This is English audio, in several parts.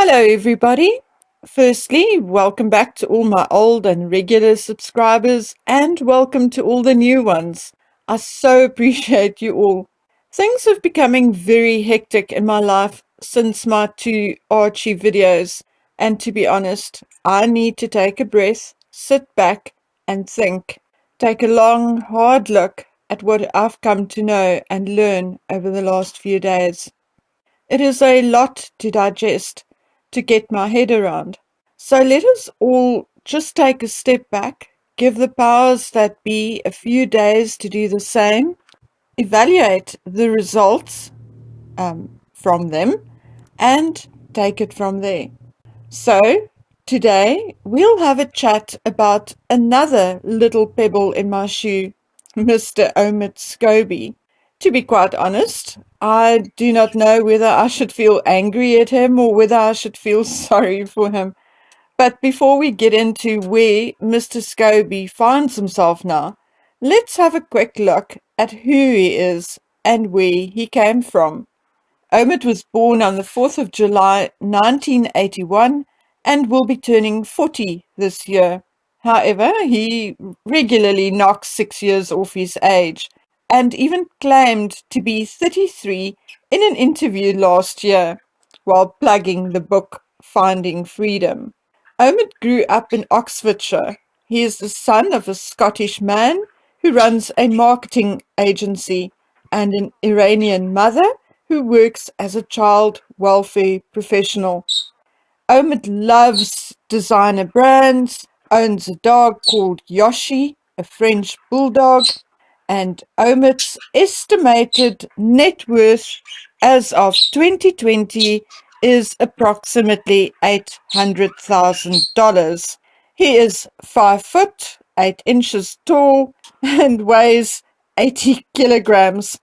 Hello, everybody. Firstly, welcome back to all my old and regular subscribers, and welcome to all the new ones. I so appreciate you all. Things have becoming very hectic in my life since my two Archie videos, and to be honest, I need to take a breath, sit back, and think. Take a long, hard look at what I've come to know and learn over the last few days. It is a lot to digest, to get my head around. So let us all just take a step back, give the powers that be a few days to do the same, evaluate the results from them, and take it from there. So today we'll have a chat about another little pebble in my shoe, Mr. Omid Scobie. To be quite honest, I do not know whether I should feel angry at him or whether I should feel sorry for him. But before we get into where Mr. Scobie finds himself now, let's have a quick look at who he is and where he came from. Omid was born on the 4th of July 1981 and will be turning 40 this year. However, he regularly knocks 6 years off his age and even claimed to be 33 in an interview last year while plugging the book Finding Freedom. Omid grew up in Oxfordshire. He is the son of a Scottish man who runs a marketing agency and an Iranian mother who works as a child welfare professional. Omid loves designer brands, owns a dog called Yoshi, a French bulldog, and Omid's estimated net worth as of 2020 is approximately $800,000. He is 5 foot, 8 inches tall, and weighs 80 kilograms.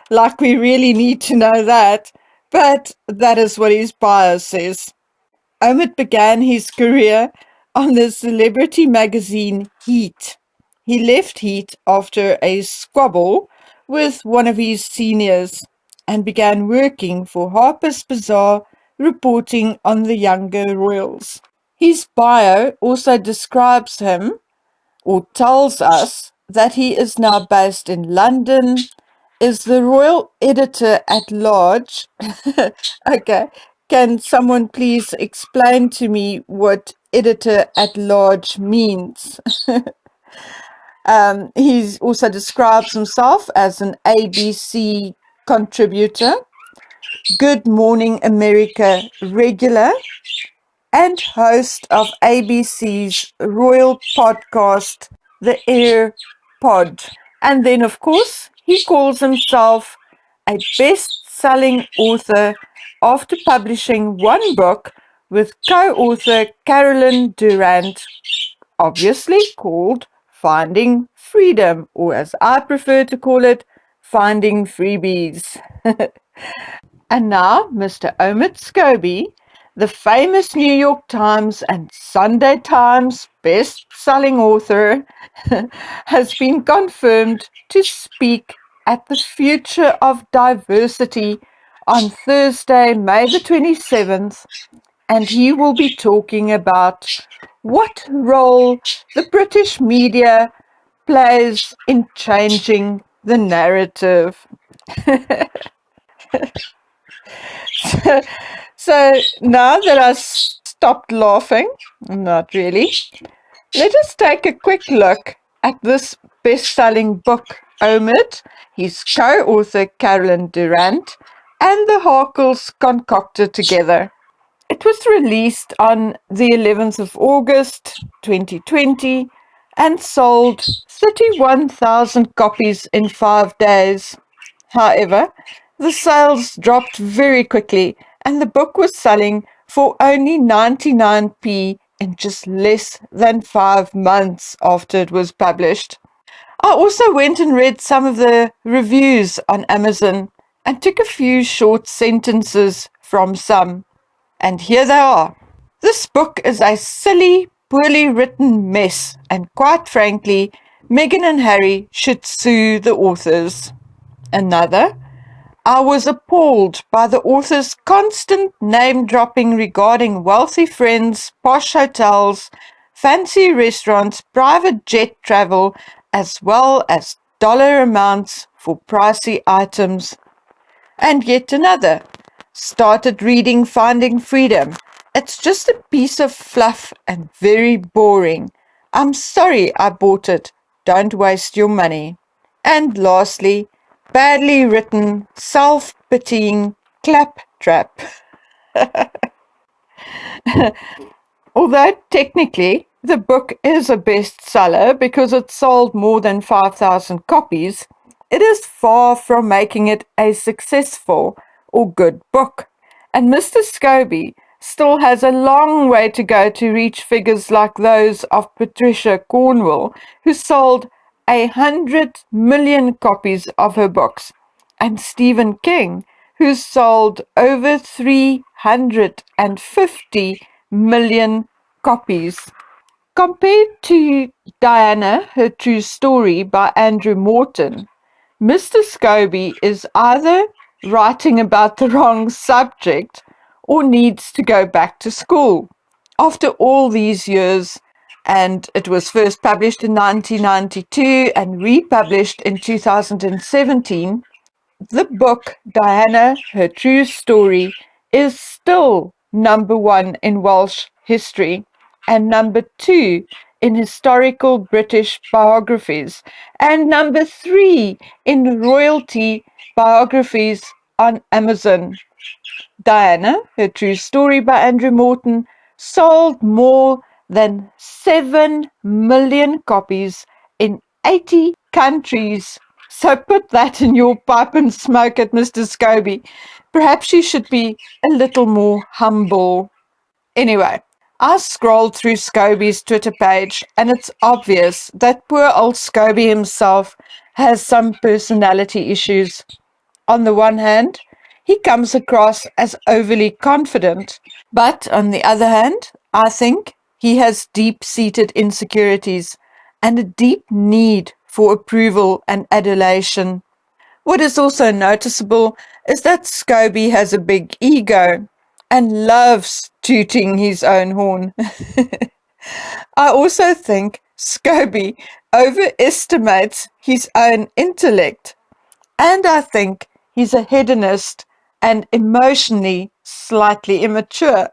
Like we really need to know that, but that is what his bio says. Omid began his career on the celebrity magazine Heat. He left Heat after a squabble with one of his seniors and began working for Harper's Bazaar, reporting on the younger royals. His bio also describes him, or tells us, that he is now based in London, is the royal editor at large. Okay, can someone please explain to me what editor at large means? He also describes himself as an ABC contributor, Good Morning America regular, and host of ABC's royal podcast, The Air Pod. And then, of course, he calls himself a best-selling author after publishing one book with co-author Carolyn Durant, obviously called Finding Freedom, or as I prefer to call it, Finding Freebies. And now, Mr. Omid Scobie, the famous New York Times and Sunday Times best-selling author, has been confirmed to speak at the Future of Diversity on Thursday, May the 27th, and he will be talking about what role the British media plays in changing the narrative. So now that I've stopped laughing, not really, let us take a quick look at this best-selling book, Omid, his co-author Carolyn Durant, and the Harkles concocted together. It was released on the 11th of August 2020 and sold 31,000 copies in 5 days. However, the sales dropped very quickly and the book was selling for only 99p in just less than 5 months after it was published. I also went and read some of the reviews on Amazon and took a few short sentences from some. And here they are. This book is a silly, poorly written mess, and quite frankly, Meghan and Harry should sue the authors. Another, I was appalled by the author's constant name-dropping regarding wealthy friends, posh hotels, fancy restaurants, private jet travel, as well as dollar amounts for pricey items. And yet another. Started reading Finding Freedom. It's just a piece of fluff and very boring. I'm sorry I bought it. Don't waste your money. And lastly, badly written, self-pitying claptrap. Although technically the book is a bestseller because it sold more than 5,000 copies, it is far from making it a successful or good book. And Mr Scobie still has a long way to go to reach figures like those of Patricia Cornwell, who sold 100 million copies of her books, and Stephen King, who sold over 350 million copies. Compared to Diana, Her True Story by Andrew Morton, Mr. Scobie is either writing about the wrong subject or needs to go back to school. After all these years, and it was first published in 1992 and republished in 2017, the book Diana, Her True Story is still #1 in Welsh history and #2 in historical British biographies and #3 in royalty biographies on Amazon. Diana, Her True Story by Andrew Morton, sold more than 7 million copies in 80 countries. So put that in your pipe and smoke it, Mr. Scobie. Perhaps you should be a little more humble. Anyway, I scrolled through Scobie's Twitter page, and it's obvious that poor old Scobie himself has some personality issues. On the one hand, he comes across as overly confident, but on the other hand, I think he has deep-seated insecurities and a deep need for approval and adulation. What is also noticeable is that Scobie has a big ego and loves tooting his own horn. I also think Scobie overestimates his own intellect, and I think he's a hedonist and emotionally slightly immature.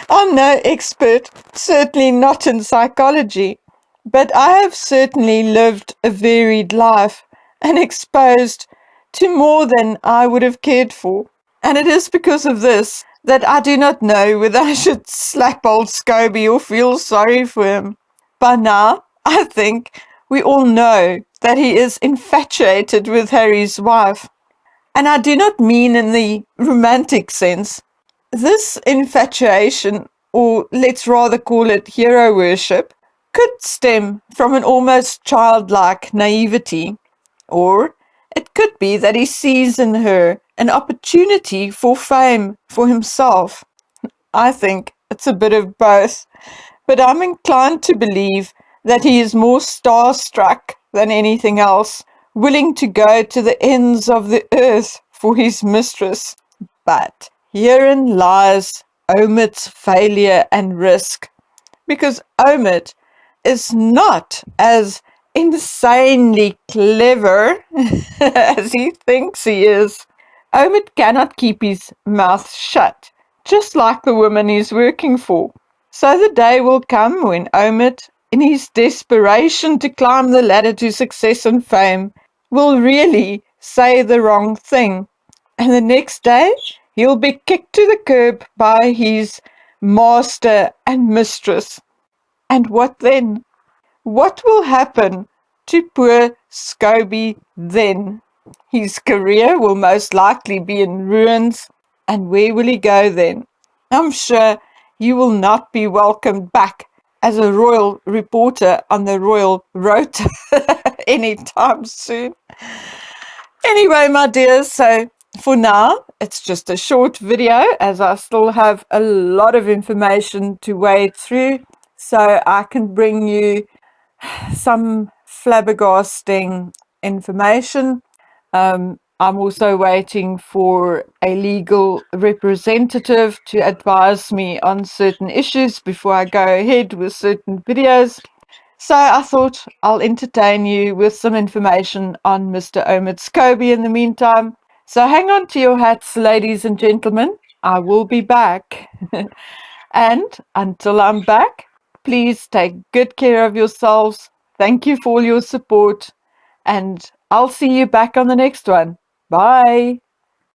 I'm no expert, certainly not in psychology, but I have certainly lived a varied life and exposed to more than I would have cared for. And it is because of this that I do not know whether I should slap old Scobie or feel sorry for him. By now, I think we all know that he is infatuated with Harry's wife. And I do not mean in the romantic sense. This infatuation, or let's rather call it hero worship, could stem from an almost childlike naivety, or it could be that he sees in her an opportunity for fame for himself. I think it's a bit of both, but I'm inclined to believe that he is more starstruck than anything else, willing to go to the ends of the earth for his mistress. But herein lies Omid's failure and risk, because Omid is not as insanely clever as he thinks he is. Omid cannot keep his mouth shut, just like the woman he's working for. So the day will come when Omid, in his desperation to climb the ladder to success and fame, will really say the wrong thing. And the next day, he'll be kicked to the curb by his master and mistress. And what then? What will happen to poor Scobie then? His career will most likely be in ruins, and where will he go then? I'm sure he will not be welcomed back as a royal reporter on the Royal Rota anytime soon. Anyway, my dears, so for now, it's just a short video as I still have a lot of information to wade through, so I can bring you some flabbergasting information. I'm also waiting for a legal representative to advise me on certain issues before I go ahead with certain videos. So I thought I'll entertain you with some information on Mr. Omid Scobie in the meantime. So hang on to your hats, ladies and gentlemen. I will be back. And until I'm back, please take good care of yourselves. Thank you for all your support. And I'll see you back on the next one. Bye.